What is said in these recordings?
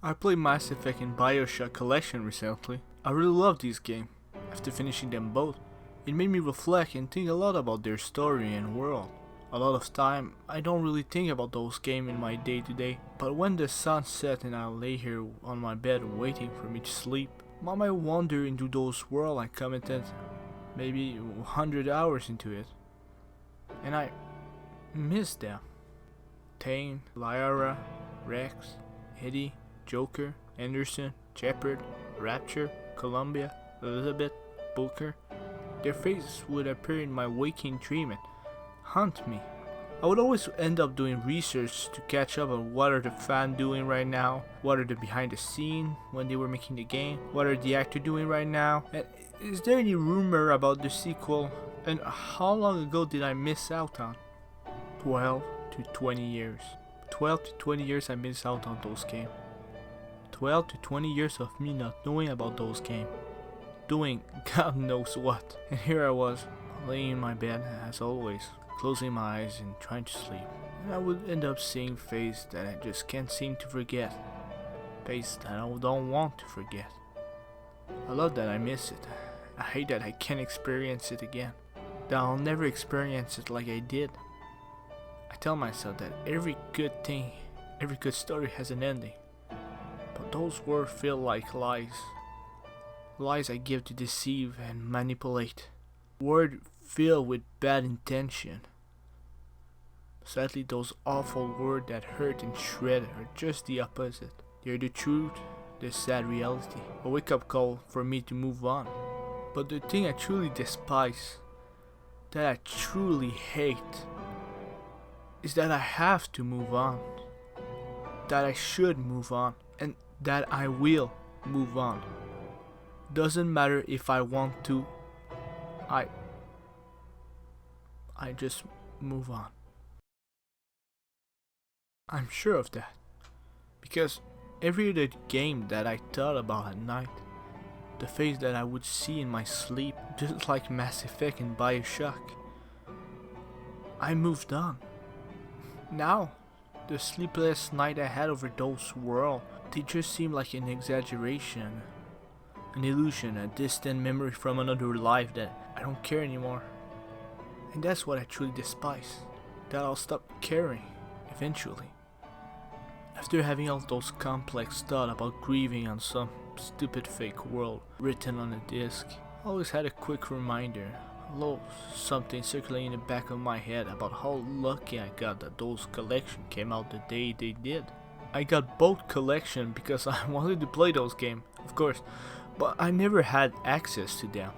I played Mass Effect and Bioshock Collection recently. I really loved this game. After finishing them both, it made me reflect and think a lot about their story and world. A lot of time, I don't really think about those games in my day to day, but when the sun set and I lay here on my bed waiting for me to sleep, I might wander into those worlds I commented maybe 100 hours into it. And I miss them. Tane, Lyra, Rex, Eddie, Joker, Anderson, Shepard, Rapture, Columbia, Elizabeth, Booker. Their faces would appear in my waking dream and haunt me. I would always end up doing research to catch up on what are the fans doing right now, what are the behind the scene when they were making the game, what are the actors doing right now, and is there any rumor about the sequel, and how long ago did I miss out on? 12 to 20 years. 12 to 20 years I missed out on those games. 12 to 20 years of me not knowing about those games. Doing God knows what. And here I was, laying in my bed as always, closing my eyes and trying to sleep. And I would end up seeing faces that I just can't seem to forget. Faces that I don't want to forget. I love that I miss it. I hate that I can't experience it again. That I'll never experience it like I did. I tell myself that every good thing, every good story has an ending. But those words feel like lies. Lies I give to deceive and manipulate. Words filled with bad intention. Sadly, those awful words that hurt and shred are just the opposite. They're the truth, the sad reality. A wake-up call for me to move on. But the thing I truly despise, that I truly hate, is that I have to move on. That I should move on. And that I will move on. Doesn't matter if I want to. I just move on. I'm sure of that. Because every other game that I thought about at night, the face that I would see in my sleep, just like Mass Effect and Bioshock, I moved on. Now, the sleepless night I had over those worlds, they just seem like an exaggeration, an illusion, a distant memory from another life that I don't care anymore. And that's what I truly despise, that I'll stop caring eventually. After having all those complex thoughts about grieving on some stupid fake world written on a disc, I always had a quick reminder, something circulating in the back of my head about how lucky I got that those collections came out the day they did. I got both collections because I wanted to play those games, of course, but I never had access to them.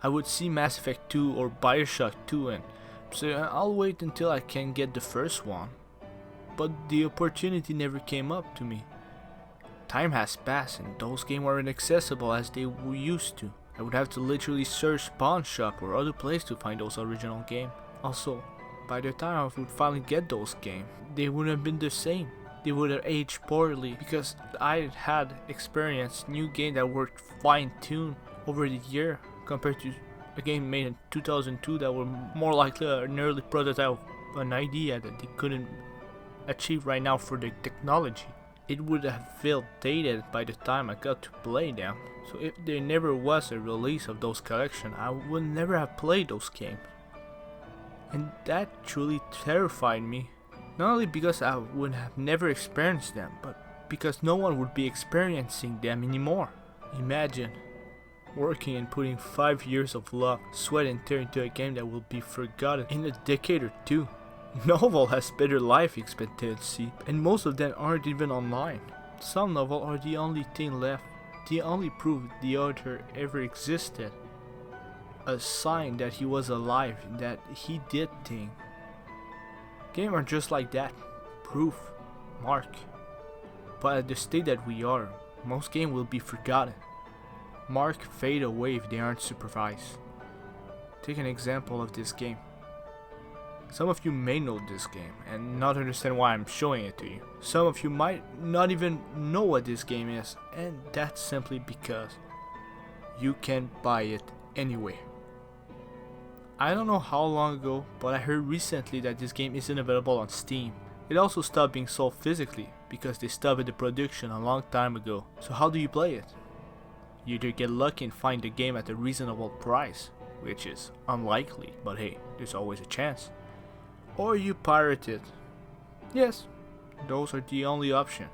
I would see Mass Effect 2 or Bioshock 2 and say I'll wait until I can get the first one. But the opportunity never came up to me. Time has passed and those games aren't accessible as they were used to. I would have to literally search pawn shop or other place to find those original games. Also, by the time I would finally get those games, they wouldn't have been the same. They would have aged poorly because I had experienced new games that were fine-tuned over the year compared to a game made in 2002 that were more likely an early prototype, an idea that they couldn't achieve right now for the technology. It would have felt dated by the time I got to play them. So if there never was a release of those collections, I would never have played those games. And that truly terrified me. Not only because I would have never experienced them, but because no one would be experiencing them anymore. Imagine working and putting 5 years of love, sweat and tear into a game that will be forgotten in a decade or two. Novel has better life expectancy, and most of them aren't even online. Some novels are the only thing left, the only proof the author ever existed. A sign that he was alive, that he did things. Games are just like that, proof, mark. But at the state that we are, most games will be forgotten. Mark fade away if they aren't supervised. Take an example of this game. Some of you may know this game and not understand why I'm showing it to you. Some of you might not even know what this game is, and that's simply because you can buy it anywhere. I don't know how long ago, but I heard recently that this game isn't available on Steam. It also stopped being sold physically because they stopped the production a long time ago. So how do you play it? You either get lucky and find the game at a reasonable price, which is unlikely, but hey, there's always a chance. Or you pirate it. Yes, those are the only option.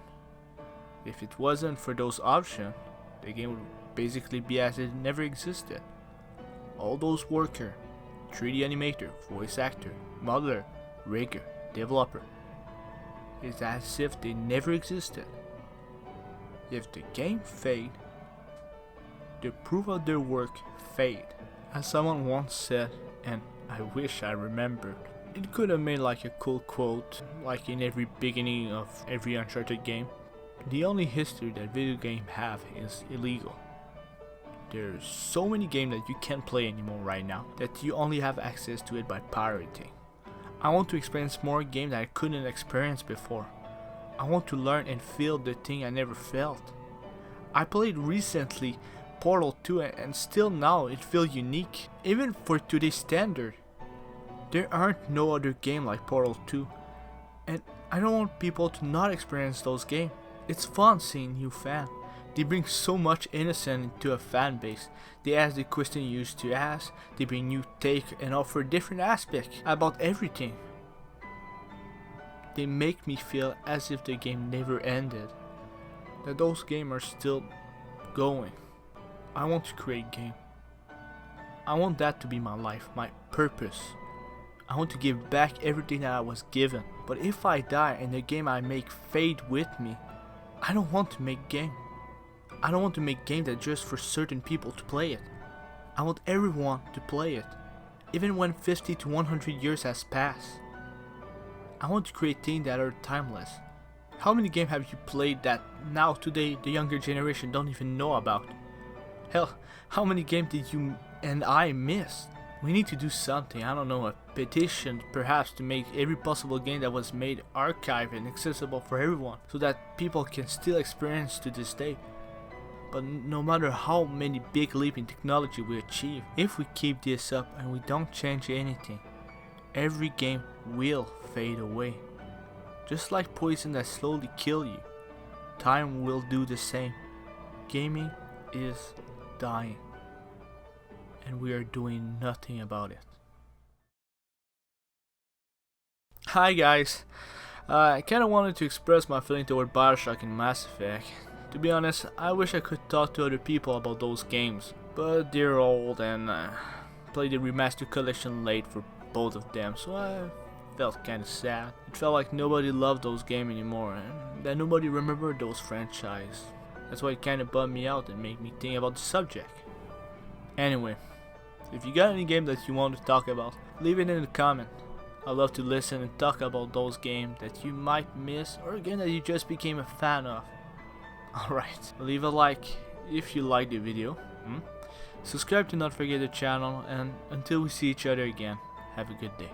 If it wasn't for those options, the game would basically be as if it never existed. All those worker, 3D animator, voice actor, modeler, rigger, developer, it's as if they never existed. If the game fade, the proof of their work fade. As someone once said, and I wish I remembered, it could have made like a cool quote, like in every beginning of every Uncharted game. The only history that video games have is illegal. There's so many games that you can't play anymore right now that you only have access to it by pirating. I want to experience more games that I couldn't experience before. I want to learn and feel the thing I never felt. I played recently Portal 2 and still now it feels unique, even for today's standard. There aren't no other game like Portal 2, and I don't want people to not experience those games. It's fun seeing new fans. They bring so much innocence into a fan base. They ask the question you used to ask, they bring new take and offer different aspects about everything. They make me feel as if the game never ended, that those games are still going. I want to create game. I want that to be my life, my purpose. I want to give back everything that I was given. But if I die and the game I make fade with me, I don't want to make game. I don't want to make game that just for certain people to play it. I want everyone to play it, even when 50 to 100 years has passed. I want to create things that are timeless. How many games have you played that now today the younger generation don't even know about? Hell, how many games did you and I miss? We need to do something, I don't know, a petition perhaps to make every possible game that was made archived and accessible for everyone, so that people can still experience to this day. But no matter how many big leap in technology we achieve, if we keep this up and we don't change anything, every game will fade away. Just like poison that slowly kill you, time will do the same. Gaming is dying, and we are doing nothing about it. Hi guys, I kinda wanted to express my feeling toward Bioshock and Mass Effect. To be honest, I wish I could talk to other people about those games, but they're old and played the remastered collection late for both of them, so I felt kinda sad. It felt like nobody loved those games anymore and that nobody remembered those franchises. That's why it kinda bummed me out and made me think about the subject. Anyway, if you got any game that you want to talk about, leave it in the comment. I love to listen and talk about those games that you might miss or a game that you just became a fan of. Alright, leave a like if you like the video, subscribe to not forget the channel, and until we see each other again, have a good day.